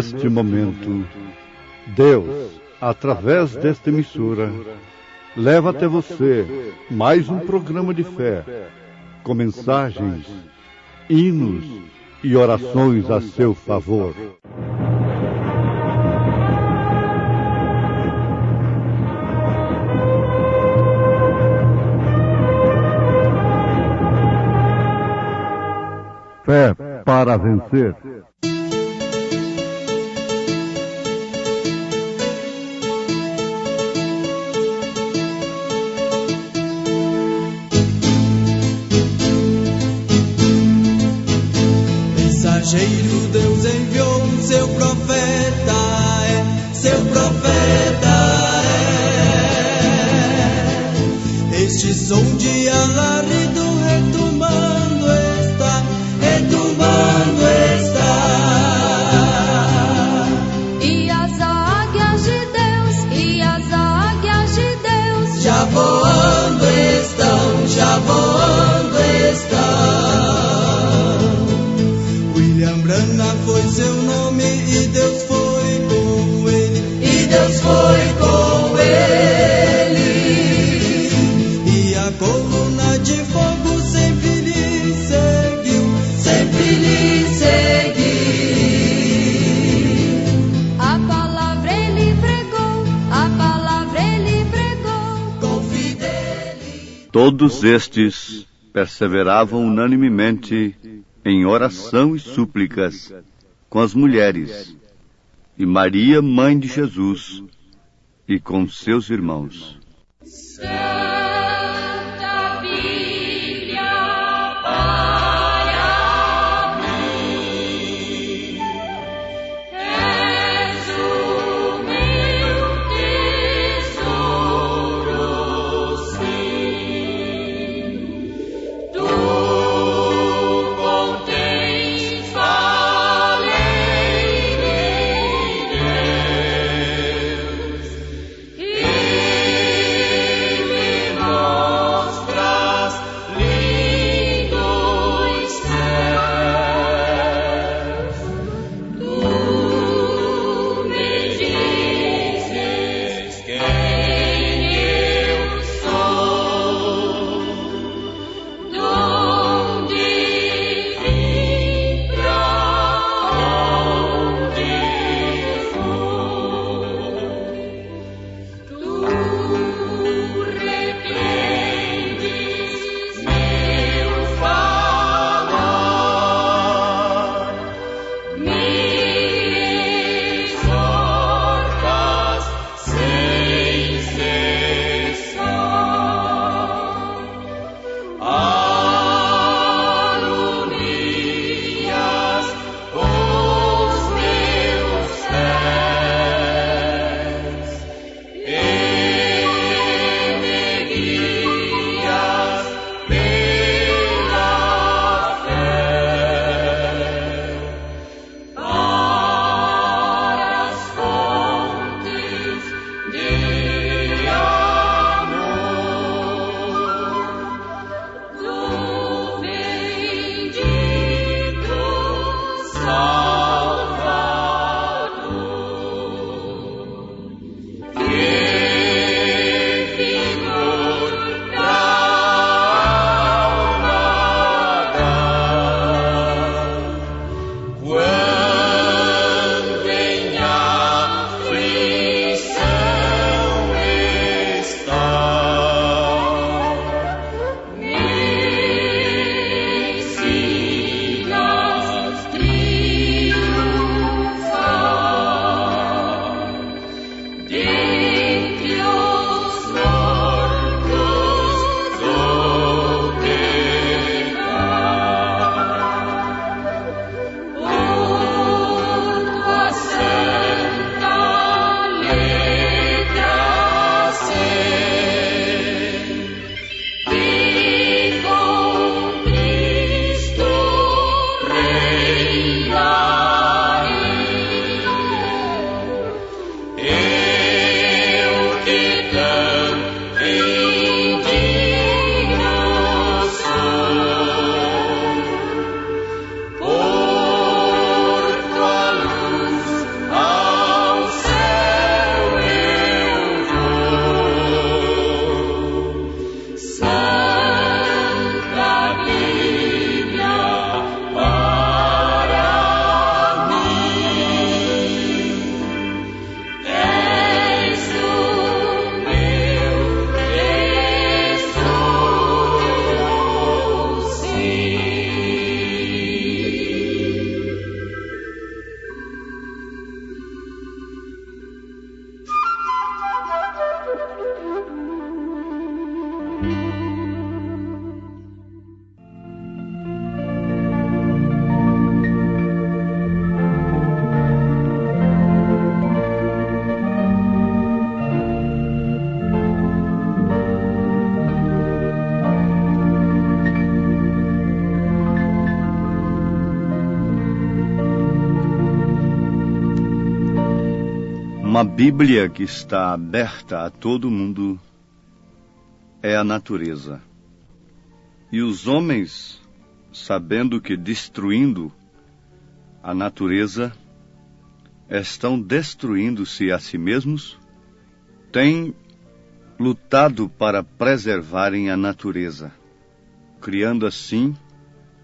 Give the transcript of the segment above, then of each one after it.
neste momento, Deus, através desta emissora, leva até você mais um programa de fé, com mensagens, hinos e orações a seu favor. Fé para vencer. Mensageiro Deus enviou, seu profeta seu profeta é. Este som de alarido retumbando está. E as águias de Deus, já voando estão. William Branham foi seu nome e Deus foi com ele. E a coluna de fogo sempre lhe seguiu. A palavra ele pregou, com fidelidade. Todos estes perseveravam unanimemente em oração e súplicas com as mulheres, e Maria, mãe de Jesus, e com seus irmãos. Santa Bíblia para mim, és o meu tesouro, sim. Tu contens a lei de Deus e me Uma Bíblia que está aberta a todo mundo é a natureza. E os homens, sabendo que destruindo a natureza, estão destruindo-se a si mesmos, têm lutado para preservarem a natureza, criando assim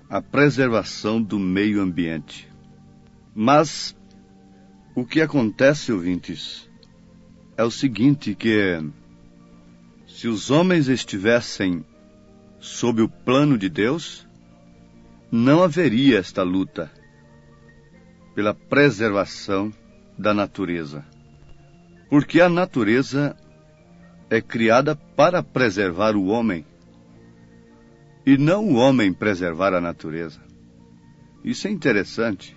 a preservação do meio ambiente. Mas o que acontece, ouvintes, é o seguinte, que se os homens estivessem sob o plano de Deus, não haveria esta luta pela preservação da natureza. Porque a natureza é criada para preservar o homem, e não o homem preservar a natureza. Isso é interessante.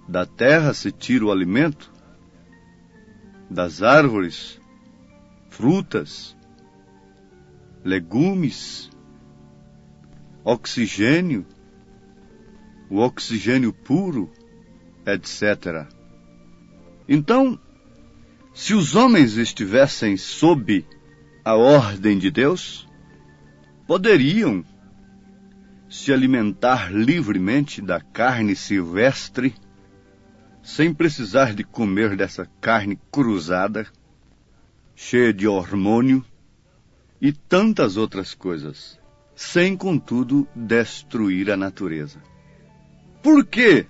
Da terra se tira o alimento, das árvores, frutas, legumes, oxigênio, o oxigênio puro, etc. Então, se os homens estivessem sob a ordem de Deus, poderiam se alimentar livremente da carne silvestre, sem precisar de comer dessa carne cruzada, cheia de hormônio e tantas outras coisas, sem, contudo, destruir a natureza. Por que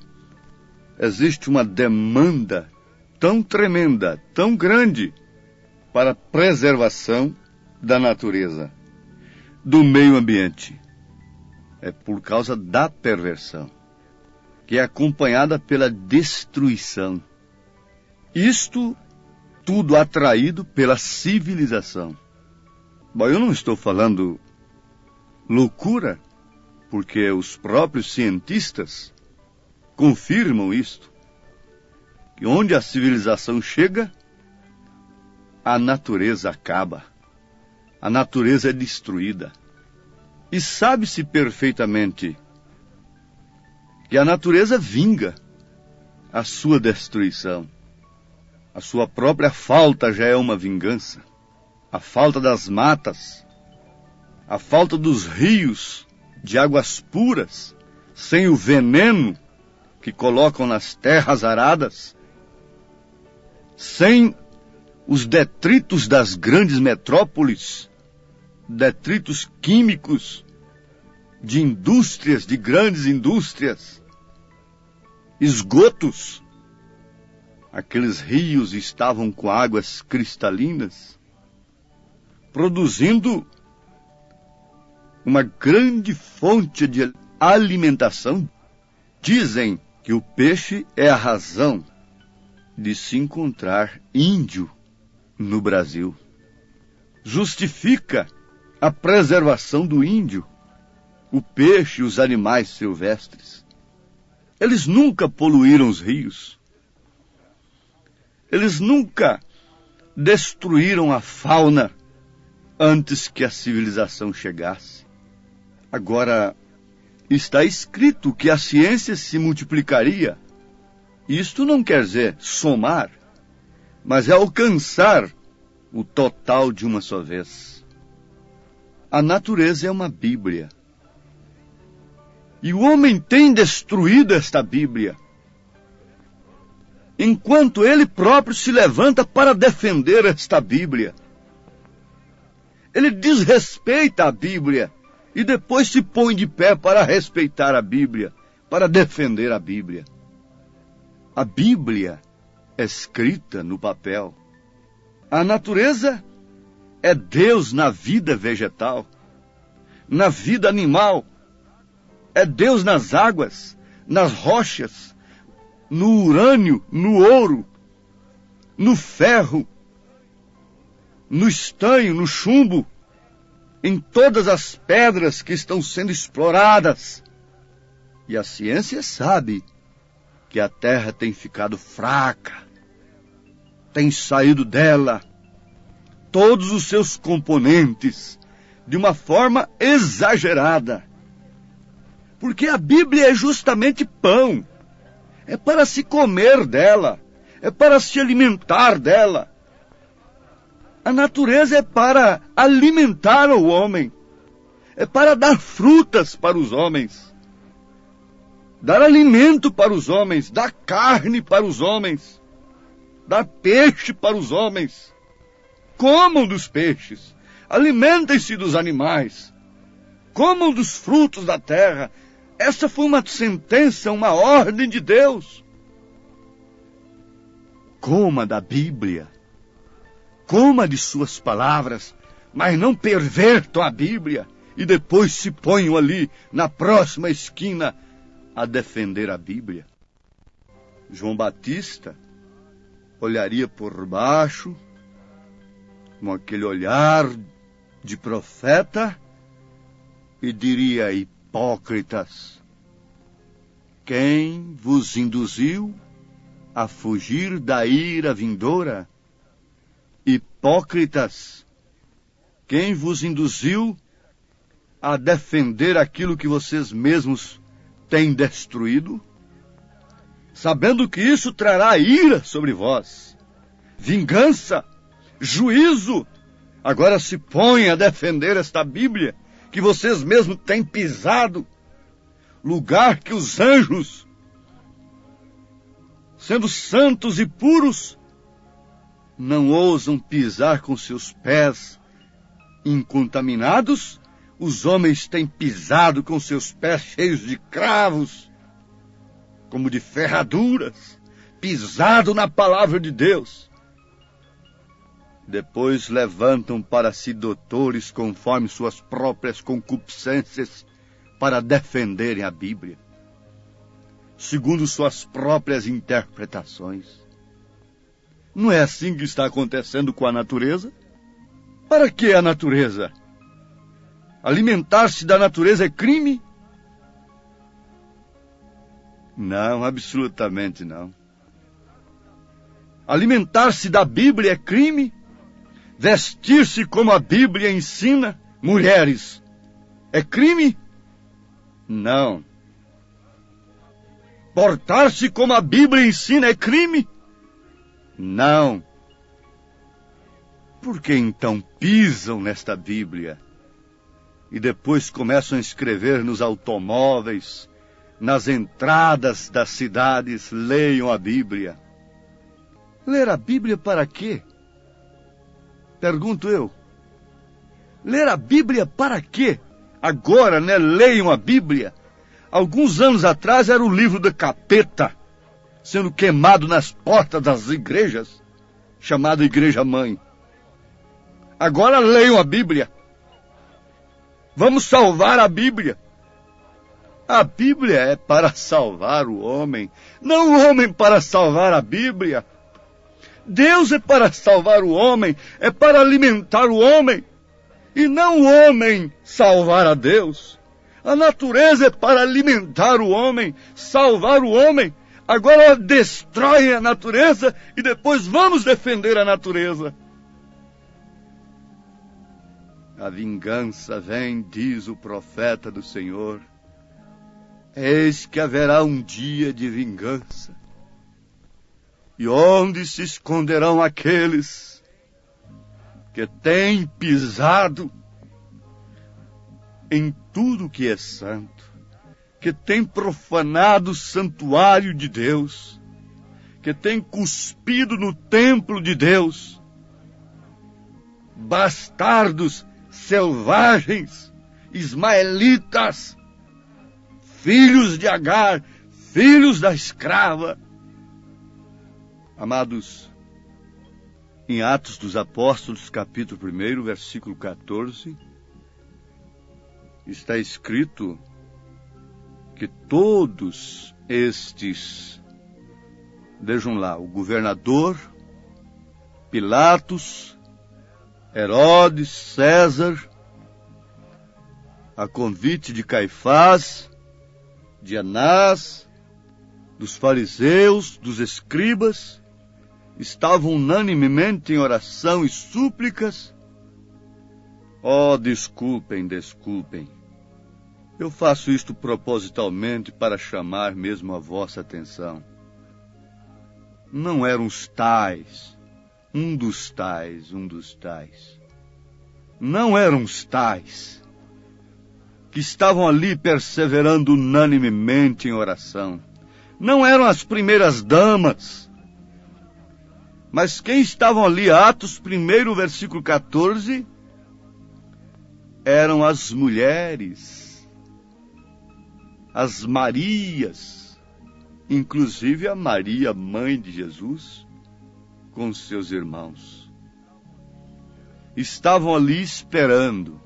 existe uma demanda tão tremenda, tão grande, para a preservação da natureza, do meio ambiente? É por causa da perversão, que é acompanhada pela destruição. Isto tudo atraído pela civilização. Bom, eu não estou falando loucura, porque os próprios cientistas confirmam isto, que onde a civilização chega, a natureza acaba, a natureza é destruída. E sabe-se perfeitamente que a natureza vinga a sua destruição. A sua própria falta já é uma vingança. A falta das matas, a falta dos rios de águas puras, sem o veneno que colocam nas terras aradas, sem os detritos das grandes metrópoles, detritos químicos de indústrias, de grandes indústrias, esgotos. Aqueles rios estavam com águas cristalinas, produzindo uma grande fonte de alimentação. Dizem que o peixe é a razão de se encontrar índio no Brasil. Justifica a preservação do índio, o peixe e os animais silvestres. Eles nunca poluíram os rios. Eles nunca destruíram a fauna antes que a civilização chegasse. Agora, está escrito que a ciência se multiplicaria. Isto não quer dizer somar, mas é alcançar o total de uma só vez. A natureza é uma Bíblia. E o homem tem destruído esta Bíblia, enquanto ele próprio se levanta para defender esta Bíblia. Ele desrespeita a Bíblia e depois se põe de pé para respeitar a Bíblia, para defender a Bíblia. A Bíblia é escrita no papel. A natureza é Deus na vida vegetal, na vida animal. É Deus nas águas, nas rochas, no urânio, no ouro, no ferro, no estanho, no chumbo em todas as pedras que estão sendo exploradas. E a ciência sabe que a Terra tem ficado fraca, tem saído dela todos os seus componentes de uma forma exagerada. Porque a Bíblia é justamente pão. É para se comer dela, é para se alimentar dela. A natureza é para alimentar o homem, é para dar frutas para os homens, dar alimento para os homens, dar carne para os homens, dar peixe para os homens. Comam dos peixes, alimentem-se dos animais, comam dos frutos da terra. Essa foi uma sentença, uma ordem de Deus. Coma da Bíblia, coma de suas palavras, mas não pervertam a Bíblia e depois se ponham ali na próxima esquina a defender a Bíblia. João Batista olharia por baixo, com aquele olhar de profeta, e diria: hipócritas, quem vos induziu a fugir da ira vindoura? Hipócritas, quem vos induziu a defender aquilo que vocês mesmos têm destruído? Sabendo que isso trará ira sobre vós, vingança, juízo, agora se põem a defender esta Bíblia que vocês mesmos têm pisado, lugar que os anjos, sendo santos e puros, não ousam pisar com seus pés incontaminados. Os homens têm pisado com seus pés cheios de cravos, como de ferraduras, pisado na palavra de Deus. Depois levantam para si doutores conforme suas próprias concupiscências para defenderem a Bíblia, segundo suas próprias interpretações. Não é assim que está acontecendo com a natureza? Para que a natureza? Alimentar-se da natureza é crime? Não, absolutamente não. Alimentar-se da Bíblia é crime? Vestir-se como a Bíblia ensina, mulheres, é crime? Não. Portar-se como a Bíblia ensina é crime? Não. Por que então pisam nesta Bíblia e depois começam a escrever nos automóveis, nas entradas das cidades: leiam a Bíblia? Ler a Bíblia para quê? Pergunto eu. Ler a Bíblia para quê? Agora, né? Leiam a Bíblia. Alguns anos atrás era o livro do capeta sendo queimado nas portas das igrejas, chamada Igreja Mãe. Agora leiam a Bíblia. Vamos salvar a Bíblia. A Bíblia é para salvar o homem, não o homem para salvar a Bíblia. Deus é para salvar o homem, é para alimentar o homem, e não o homem salvar a Deus. A natureza é para alimentar o homem, salvar o homem. Agora destroem a natureza e depois vamos defender a natureza. A vingança vem, diz o profeta do Senhor. Eis que haverá um dia de vingança. E onde se esconderão aqueles que têm pisado em tudo que é santo, que têm profanado o santuário de Deus, que têm cuspido no templo de Deus? Bastardos, selvagens, ismaelitas, filhos de Agar, filhos da escrava. Amados, em Atos dos Apóstolos, capítulo 1, versículo 14, está escrito que todos estes, vejam lá, o governador, Pilatos, Herodes, César, a convite de Caifás, de Anás, dos fariseus, dos escribas, estavam unanimemente em oração e súplicas. Oh, desculpem, desculpem. Eu faço isto propositalmente para chamar mesmo a vossa atenção. Não eram os tais, um dos tais. Não eram os tais que estavam ali perseverando unanimemente em oração. Não eram as primeiras damas. Mas quem estavam ali, Atos 1, versículo 14, eram as mulheres, as Marias, inclusive a Maria, mãe de Jesus, com seus irmãos. Estavam ali esperando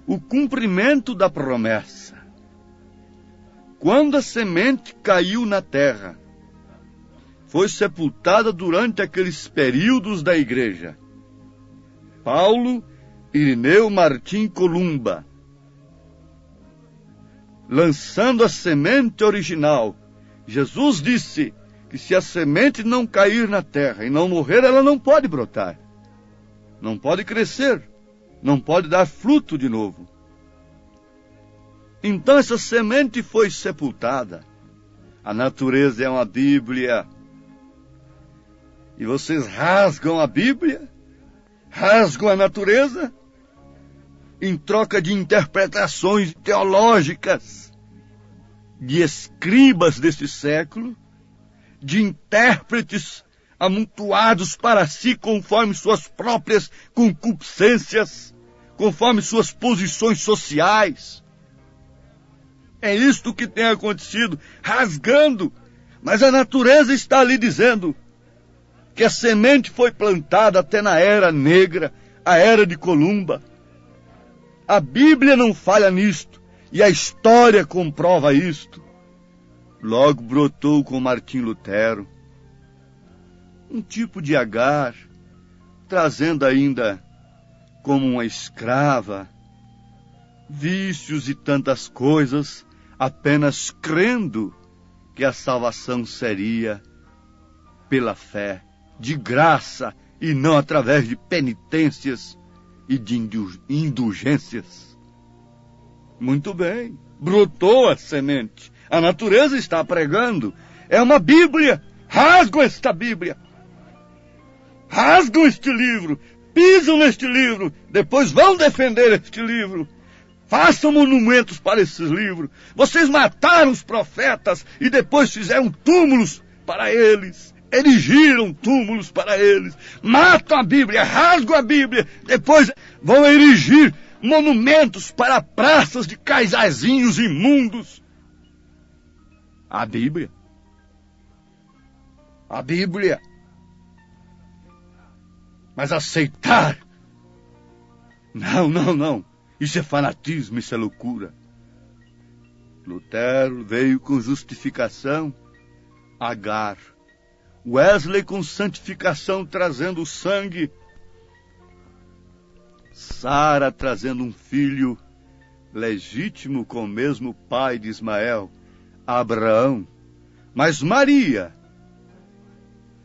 o cumprimento da promessa. Quando a semente caiu na terra, foi sepultada durante aqueles períodos da igreja. Paulo, Irineu, Martim, Columba, lançando a semente original, Jesus disse que se a semente não cair na terra e não morrer, ela não pode brotar, não pode crescer, não pode dar fruto de novo. Então essa semente foi sepultada. A natureza é uma Bíblia. E vocês rasgam a Bíblia, rasgam a natureza, em troca de interpretações teológicas, de escribas deste século, de intérpretes amontoados para si conforme suas próprias concupiscências, conforme suas posições sociais. É isto que tem acontecido, rasgando, mas a natureza está ali dizendo que a semente foi plantada até na Era Negra, a Era de Columba. A Bíblia não falha nisto, e a história comprova isto. Logo brotou com Martim Lutero um tipo de Agar, trazendo ainda como uma escrava vícios e tantas coisas, apenas crendo que a salvação seria pela fé, de graça, e não através de penitências e de indulgências. Muito bem, brotou a semente. A natureza está pregando. É uma Bíblia. Rasgam esta Bíblia. Rasgam este livro. Pisam neste livro. Depois vão defender este livro. Façam monumentos para esses livros. Vocês mataram os profetas e depois fizeram túmulos para eles. Erigiram túmulos para eles. Matam a Bíblia, rasgam a Bíblia. Depois vão erigir monumentos para praças de casaizinhos imundos. A Bíblia. A Bíblia. Mas aceitar? Não. Isso é fanatismo, isso é loucura. Lutero veio com justificação, Agar. Wesley com santificação, trazendo o sangue. Sara trazendo um filho legítimo com o mesmo pai de Ismael, Abraão. Mas Maria,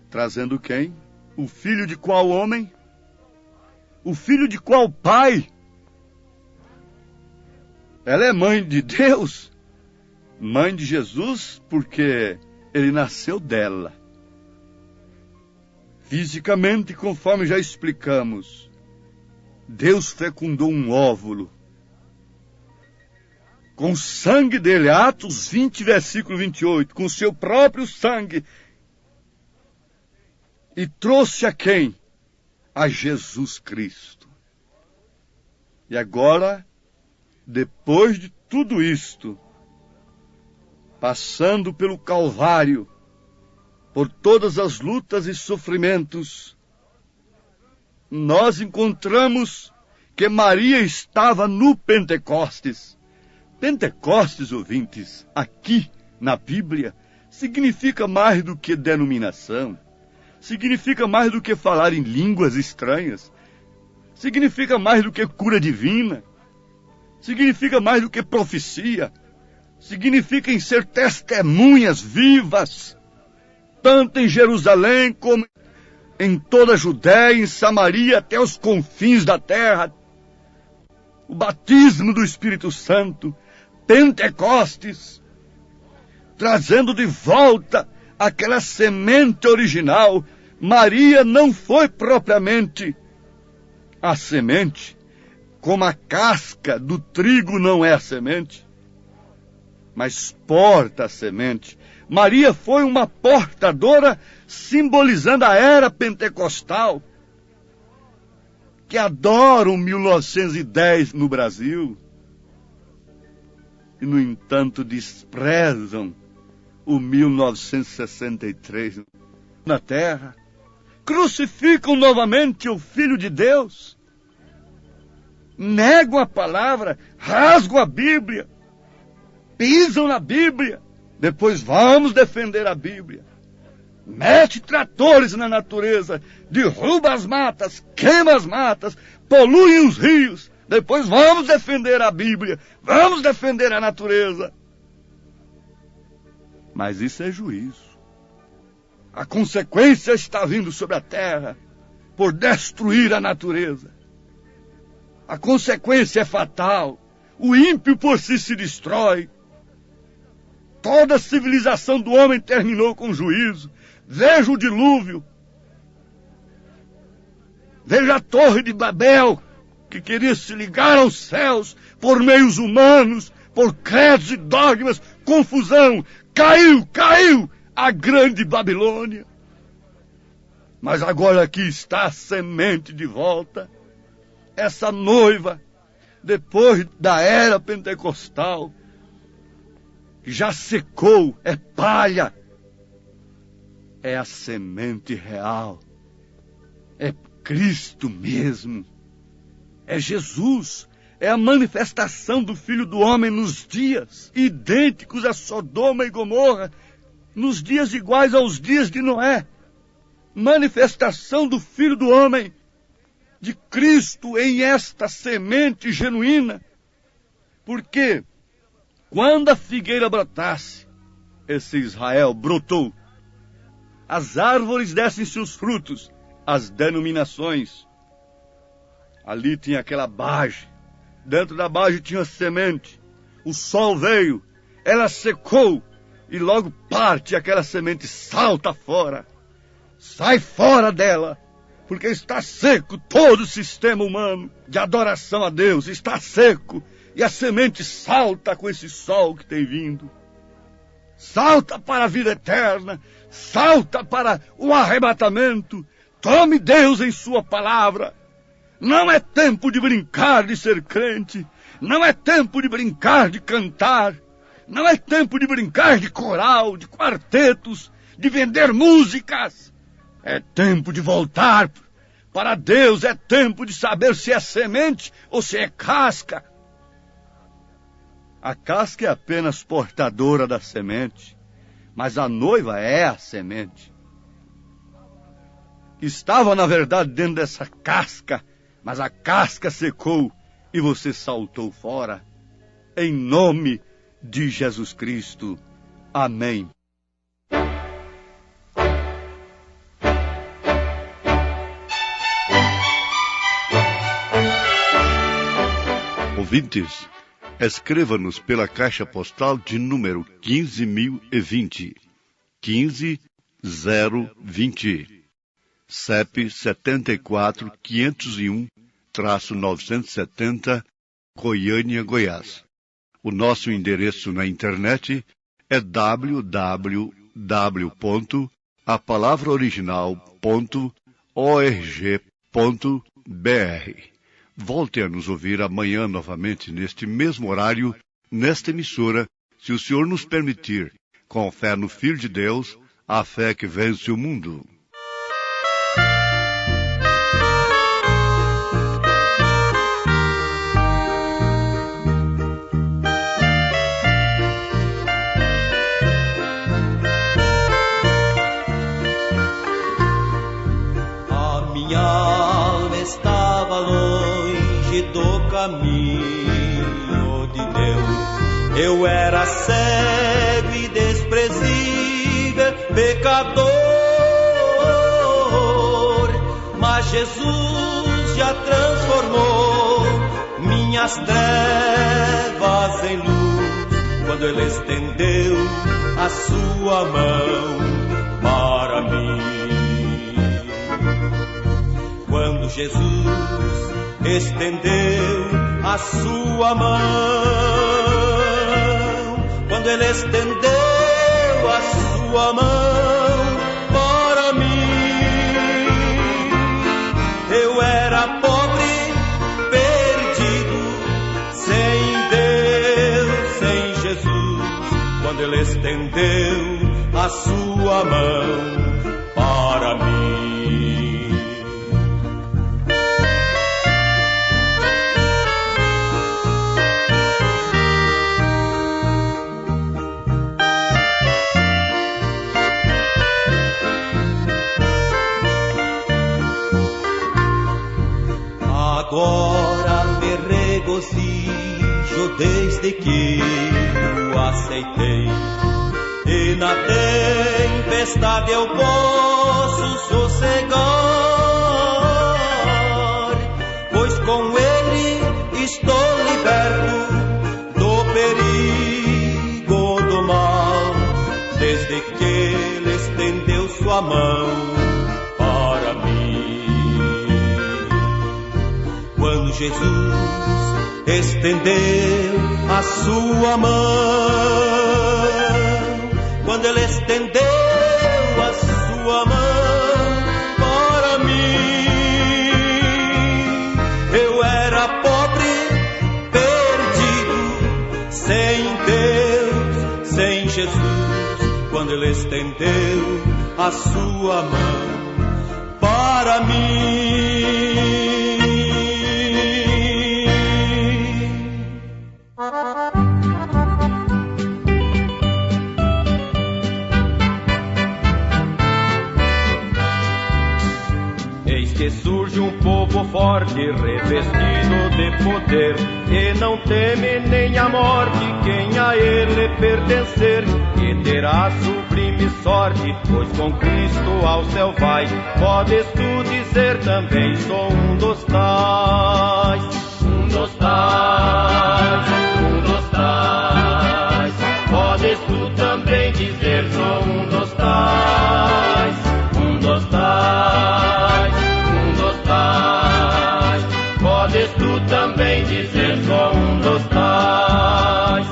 trazendo quem? O filho de qual homem? O filho de qual pai? Ela é mãe de Deus, mãe de Jesus, porque ele nasceu dela. Fisicamente, conforme já explicamos, Deus fecundou um óvulo com o sangue dele, Atos 20, versículo 28, com o seu próprio sangue, e trouxe a quem? A Jesus Cristo. E agora, depois de tudo isto, passando pelo Calvário, por todas as lutas e sofrimentos, nós encontramos que Maria estava no Pentecostes. Pentecostes, ouvintes, aqui na Bíblia, significa mais do que denominação, significa mais do que falar em línguas estranhas, significa mais do que cura divina, significa mais do que profecia. Significa em ser testemunhas vivas, tanto em Jerusalém como em toda a Judéia, em Samaria, até os confins da terra. O batismo do Espírito Santo, Pentecostes, trazendo de volta aquela semente original. Maria não foi propriamente a semente, como a casca do trigo não é a semente, mas porta a semente. Maria foi uma portadora, simbolizando a era pentecostal, que adoram 1910 no Brasil, e, no entanto, desprezam o 1963 na terra. Crucificam novamente o Filho de Deus, negam a palavra, rasgam a Bíblia, pisam na Bíblia, depois vamos defender a Bíblia. Mete tratores na natureza, derruba as matas, queima as matas, polui os rios, depois vamos defender a Bíblia, vamos defender a natureza. Mas isso é juízo. A consequência está vindo sobre a terra por destruir a natureza. A consequência é fatal. O ímpio por si se destrói. Toda a civilização do homem terminou com juízo. Veja o dilúvio. Veja a Torre de Babel, que queria se ligar aos céus por meios humanos, por credos e dogmas, confusão. Caiu a grande Babilônia. Mas agora aqui está a semente de volta. Essa noiva, depois da era pentecostal, já secou, é palha. É a semente real. É Cristo mesmo. É Jesus. É a manifestação do Filho do Homem nos dias idênticos a Sodoma e Gomorra, nos dias iguais aos dias de Noé. Manifestação do Filho do Homem, de Cristo em esta semente genuína. Porque quando a figueira brotasse, esse Israel brotou. As árvores dessem seus frutos, as denominações. Ali tinha aquela base. Dentro da base tinha semente. O sol veio, ela secou, e logo parte aquela semente, salta fora. Sai fora dela, porque está seco todo o sistema humano de adoração a Deus. Está seco, e a semente salta com esse sol que tem vindo. Salta para a vida eterna, salta para o arrebatamento. Tome Deus em sua palavra. Não é tempo de brincar de ser crente. Não é tempo de brincar de cantar. Não é tempo de brincar de coral, de quartetos, de vender músicas. É tempo de voltar para Deus. É tempo de saber se é semente ou se é casca. A casca é apenas portadora da semente, mas a noiva é a semente. Estava, na verdade, dentro dessa casca, mas a casca secou e você saltou fora. Em nome de Jesus Cristo. Amém. Ouvintes, escreva-nos pela caixa postal de número 15.020, 15020, CEP 74.501-970, Goiânia, Goiás. O nosso endereço na internet é www.apalavraoriginal.org.br. Volte a nos ouvir amanhã novamente neste mesmo horário, nesta emissora, se o Senhor nos permitir, com fé no Filho de Deus, a fé que vence o mundo. A minha alma estava longe do caminho, Eu era cego e desprezível, pecador, mas Jesus já transformou minhas trevas em luz, quando Ele estendeu a sua mão para mim. Quando Jesus estendeu a sua mão, quando Ele estendeu a sua mão para mim, eu era pobre, perdido, sem Deus, sem Jesus, quando Ele estendeu a sua mão para mim. Agora me regozijo desde que o aceitei, e na tempestade eu posso sossegar, pois com Ele estou liberto do perigo do mal, desde que Ele estendeu sua mão para mim. Quando Jesus estendeu a sua mão, quando Ele estendeu a sua mão para mim, eu era pobre, perdido, sem Deus, sem Jesus, quando Ele estendeu a sua mão para mim. Eis que surge um povo forte, revestido de poder, e não teme nem a morte quem a ele pertencer, e terá sublime sorte, pois com Cristo ao céu vai. Podes tu dizer também, sou um dos tais, um dos tais, um dos tais. Podes tu também dizer, sou um dos tais, um dos tais, um dos tais. Podes tu também dizer, sou um dos tais.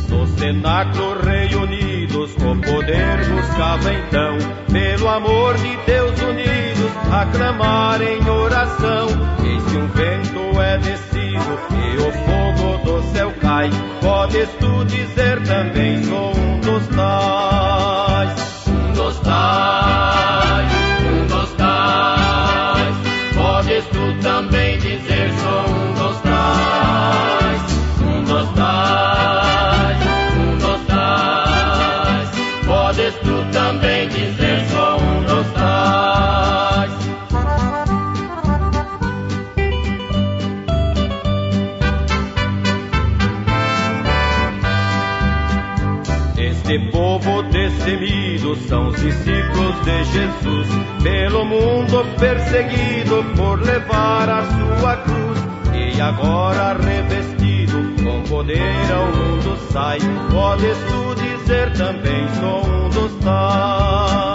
No cenáculo reunidos, com poder buscava então, pelo amor de Deus unidos, aclamar em oração. Eis que um vento é descido e o fogo do céu cai. Podes tu dizer também, sou um dos tais, um dos tais, um dos tais. Podes tu também dizer, sou um dos tais, um dos tais, um dos tais. Podes tu também dizer, sou um dos tais. Este povo destemido são os discípulos de Jesus, pelo mundo perseguido por levar a sua cruz, e agora revestido com poder ao mundo sai. Podes tu dizer também, sou um dos tais.